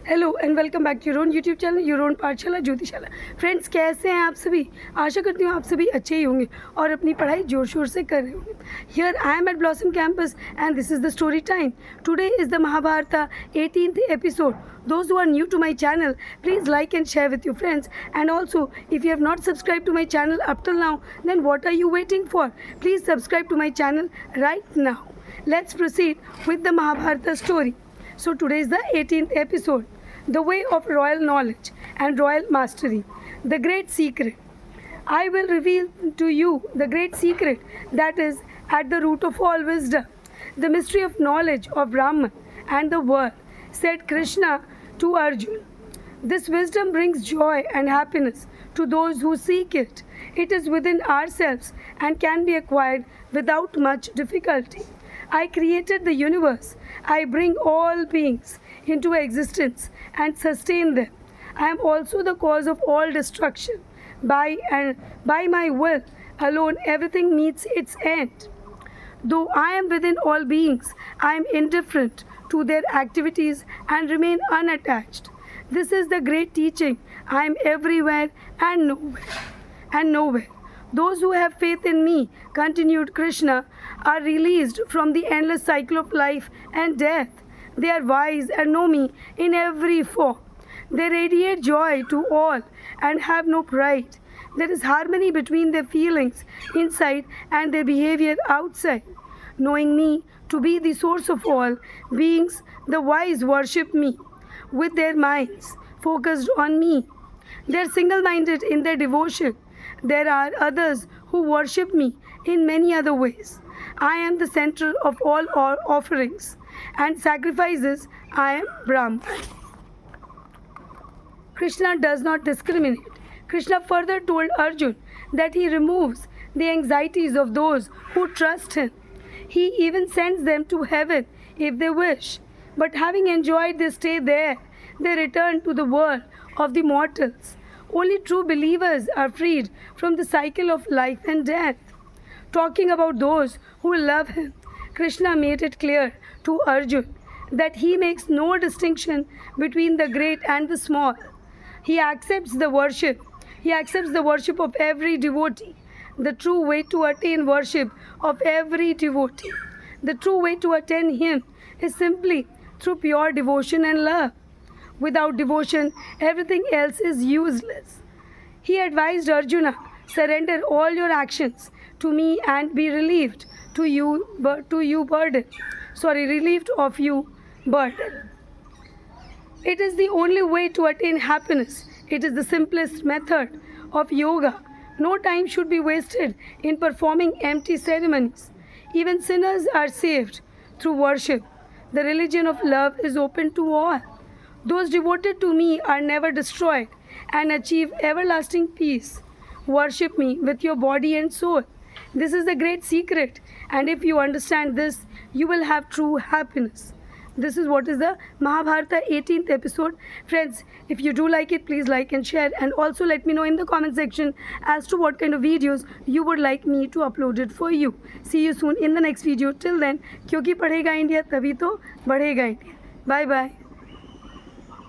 Hello and welcome back to your own YouTube channel your own Pathshala Jyotishala. Friends, कैसे हैं आप सभी? आशा करती हूँ आप सभी अच्छे ही होंगे और अपनी पढ़ाई जोर शोर से कर रहे होंगे। Here I am at blossom campus and this is the story time. Today is the Mahabharata 18th episode. Those who are new to my channel, please like and share with your friends. And also, if you have not subscribed to my channel up till now, then what are you waiting for? Please subscribe to my channel right now. Let's proceed with the Mahabharata story. So today is the 18th episode, the way of royal knowledge and royal mastery, the great secret. I will reveal to you the great secret that is at the root of all wisdom, the mystery of knowledge of Brahman and the world, said Krishna to Arjuna. This wisdom brings joy and happiness to those who seek it. It is within ourselves and can be acquired without much difficulty. I created the universe. I bring all beings into existence and sustain them. I am also the cause of all destruction. By my will alone, everything meets its end. Though I am within all beings, I am indifferent to their activities and remain unattached. This is the great teaching. I am everywhere and nowhere. Those who have faith in me, continued Krishna, are released from the endless cycle of life and death. They are wise and know me in every form. They radiate joy to all and have no pride. There is harmony between their feelings inside and their behavior outside. Knowing me to be the source of all beings, the wise worship me with their minds focused on me. They are single-minded in their devotion. There are others who worship me in many other ways. I am the center of all offerings and sacrifices. I am Brahman. Krishna does not discriminate. Krishna further told Arjuna that he removes the anxieties of those who trust him. He even sends them to heaven if they wish. But having enjoyed their stay there, they return to the world of the mortals. Only true believers are freed from the cycle of life and death. Talking about those who love him, Krishna made it clear to Arjuna that he makes no distinction between the great and the small. He accepts the worship of every devotee. The true way to attain worship of every devotee, the true way to attain him is simply through pure devotion and love. Without devotion, everything else is useless. He advised Arjuna, surrender all your actions to me and be relieved relieved of you burden. It is the only way to attain happiness. It is the simplest method of yoga. No time should be wasted in performing empty ceremonies. Even sinners are saved through worship. The religion of love is open to all. Those devoted to me are never destroyed and achieve everlasting peace. Worship me with your body and soul. This is the great secret, and if you understand this, you will have true happiness. This is what is the Mahabharata 18th episode. Friends, if you do like it, please like and share, and also let me know in the comment section as to what kind of videos you would like me to upload it for you. See you soon in the next video. Till then, क्योंकि पढ़ेगा India तभी तो बढ़ेगा India. Bye bye.